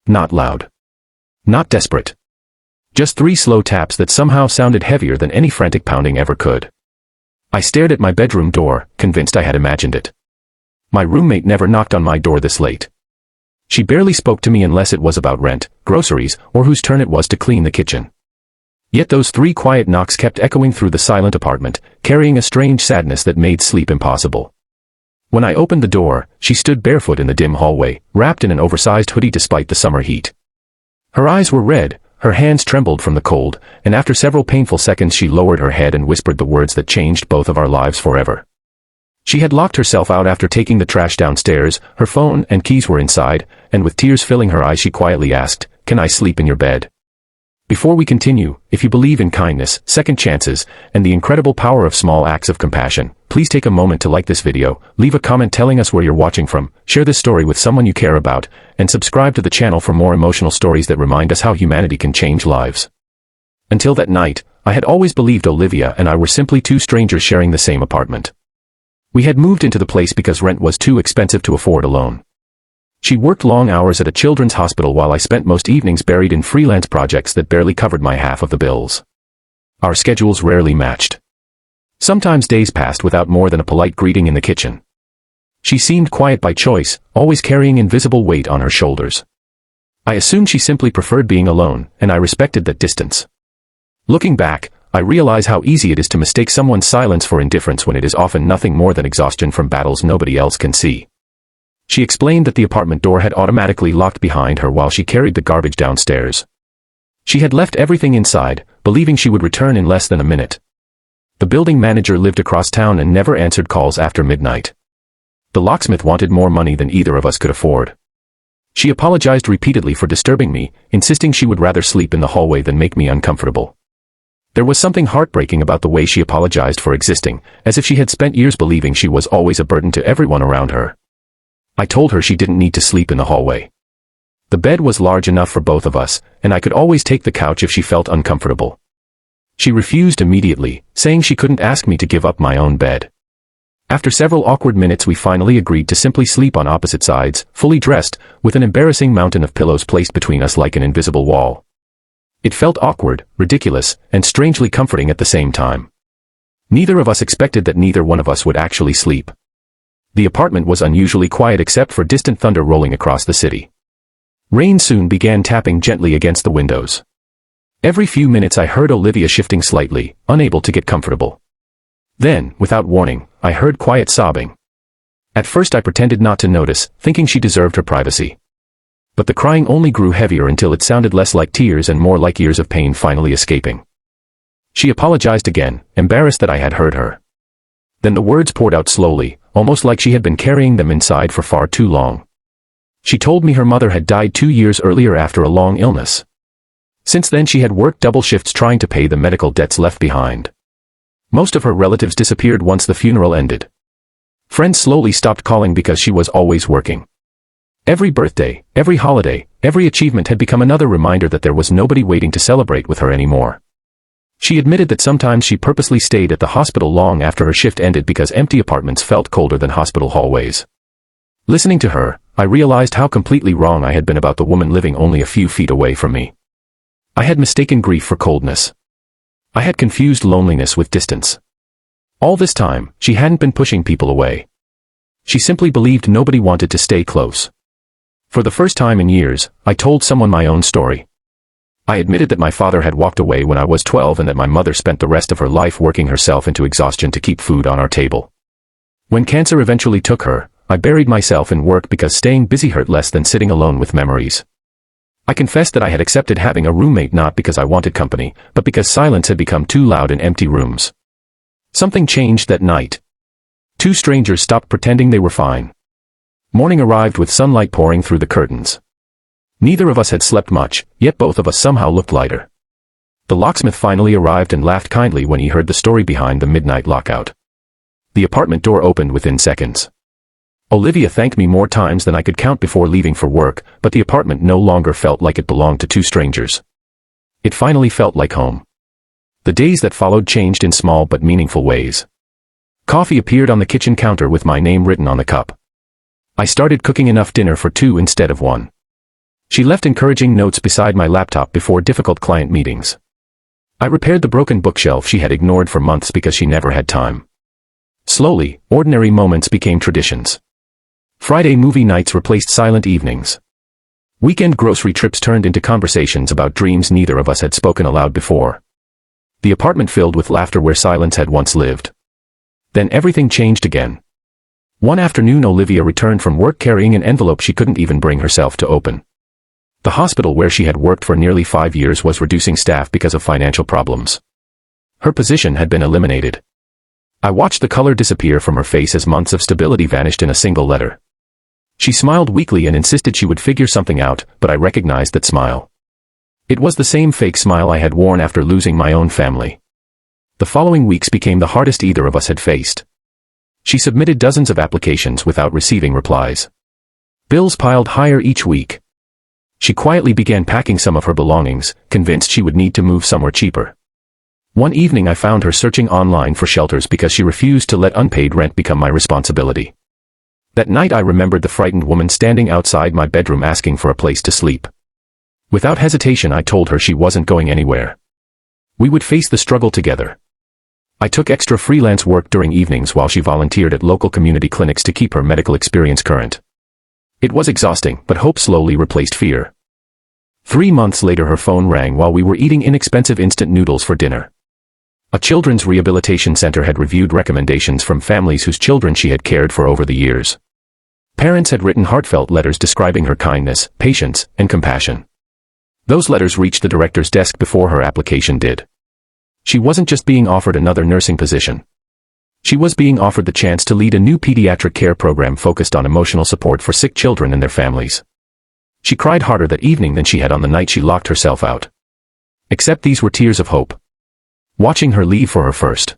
Not loud. Not desperate. Just 3 slow taps that somehow sounded heavier than any frantic pounding ever could. I stared at my bedroom door, convinced I had imagined it. My roommate never knocked on my door this late. She barely spoke to me unless it was about rent, groceries, or whose turn it was to clean the kitchen. Yet those 3 quiet knocks kept echoing through the silent apartment, carrying a strange sadness that made sleep impossible. When I opened the door, she stood barefoot in the dim hallway, wrapped in an oversized hoodie despite the summer heat. Her eyes were red, her hands trembled from the cold, and after several painful seconds she lowered her head and whispered the words that changed both of our lives forever. She had locked herself out after taking the trash downstairs, her phone and keys were inside, and with tears filling her eyes she quietly asked, "Can I sleep in your bed?" Before we continue, if you believe in kindness, second chances, and the incredible power of small acts of compassion, please take a moment to like this video, leave a comment telling us where you're watching from, share this story with someone you care about, and subscribe to the channel for more emotional stories that remind us how humanity can change lives. Until that night, I had always believed Olivia and I were simply 2 strangers sharing the same apartment. We had moved into the place because rent was too expensive to afford alone. She worked long hours at a children's hospital while I spent most evenings buried in freelance projects that barely covered my half of the bills. Our schedules rarely matched. Sometimes days passed without more than a polite greeting in the kitchen. She seemed quiet by choice, always carrying invisible weight on her shoulders. I assumed she simply preferred being alone, and I respected that distance. Looking back, I realize how easy it is to mistake someone's silence for indifference when it is often nothing more than exhaustion from battles nobody else can see. She explained that the apartment door had automatically locked behind her while she carried the garbage downstairs. She had left everything inside, believing she would return in less than a minute. The building manager lived across town and never answered calls after midnight. The locksmith wanted more money than either of us could afford. She apologized repeatedly for disturbing me, insisting she would rather sleep in the hallway than make me uncomfortable. There was something heartbreaking about the way she apologized for existing, as if she had spent years believing she was always a burden to everyone around her. I told her she didn't need to sleep in the hallway. The bed was large enough for both of us, and I could always take the couch if she felt uncomfortable. She refused immediately, saying she couldn't ask me to give up my own bed. After several awkward minutes we finally agreed to simply sleep on opposite sides, fully dressed, with an embarrassing mountain of pillows placed between us like an invisible wall. It felt awkward, ridiculous, and strangely comforting at the same time. Neither of us expected that neither one of us would actually sleep. The apartment was unusually quiet except for distant thunder rolling across the city. Rain soon began tapping gently against the windows. Every few minutes I heard Olivia shifting slightly, unable to get comfortable. Then, without warning, I heard quiet sobbing. At first I pretended not to notice, thinking she deserved her privacy. But the crying only grew heavier until it sounded less like tears and more like years of pain finally escaping. She apologized again, embarrassed that I had hurt her. Then the words poured out slowly, almost like she had been carrying them inside for far too long. She told me her mother had died 2 years earlier after a long illness. Since then she had worked double shifts trying to pay the medical debts left behind. Most of her relatives disappeared once the funeral ended. Friends slowly stopped calling because she was always working. Every birthday, every holiday, every achievement had become another reminder that there was nobody waiting to celebrate with her anymore. She admitted that sometimes she purposely stayed at the hospital long after her shift ended because empty apartments felt colder than hospital hallways. Listening to her, I realized how completely wrong I had been about the woman living only a few feet away from me. I had mistaken grief for coldness. I had confused loneliness with distance. All this time, she hadn't been pushing people away. She simply believed nobody wanted to stay close. For the first time in years, I told someone my own story. I admitted that my father had walked away when I was 12 and that my mother spent the rest of her life working herself into exhaustion to keep food on our table. When cancer eventually took her, I buried myself in work because staying busy hurt less than sitting alone with memories. I confessed that I had accepted having a roommate not because I wanted company, but because silence had become too loud in empty rooms. Something changed that night. 2 strangers stopped pretending they were fine. Morning arrived with sunlight pouring through the curtains. Neither of us had slept much, yet both of us somehow looked lighter. The locksmith finally arrived and laughed kindly when he heard the story behind the midnight lockout. The apartment door opened within seconds. Olivia thanked me more times than I could count before leaving for work, but the apartment no longer felt like it belonged to 2 strangers. It finally felt like home. The days that followed changed in small but meaningful ways. Coffee appeared on the kitchen counter with my name written on the cup. I started cooking enough dinner for 2 instead of 1. She left encouraging notes beside my laptop before difficult client meetings. I repaired the broken bookshelf she had ignored for months because she never had time. Slowly, ordinary moments became traditions. Friday movie nights replaced silent evenings. Weekend grocery trips turned into conversations about dreams neither of us had spoken aloud before. The apartment filled with laughter where silence had once lived. Then everything changed again. One afternoon Olivia returned from work carrying an envelope she couldn't even bring herself to open. The hospital where she had worked for nearly 5 years was reducing staff because of financial problems. Her position had been eliminated. I watched the color disappear from her face as months of stability vanished in a single letter. She smiled weakly and insisted she would figure something out, but I recognized that smile. It was the same fake smile I had worn after losing my own family. The following weeks became the hardest either of us had faced. She submitted dozens of applications without receiving replies. Bills piled higher each week. She quietly began packing some of her belongings, convinced she would need to move somewhere cheaper. One evening I found her searching online for shelters because she refused to let unpaid rent become my responsibility. That night I remembered the frightened woman standing outside my bedroom asking for a place to sleep. Without hesitation I told her she wasn't going anywhere. We would face the struggle together. I took extra freelance work during evenings while she volunteered at local community clinics to keep her medical experience current. It was exhausting, but hope slowly replaced fear. 3 months later her phone rang while we were eating inexpensive instant noodles for dinner. A children's rehabilitation center had reviewed recommendations from families whose children she had cared for over the years. Parents had written heartfelt letters describing her kindness, patience, and compassion. Those letters reached the director's desk before her application did. She wasn't just being offered another nursing position. She was being offered the chance to lead a new pediatric care program focused on emotional support for sick children and their families. She cried harder that evening than she had on the night she locked herself out. Except these were tears of hope. Watching her leave for her first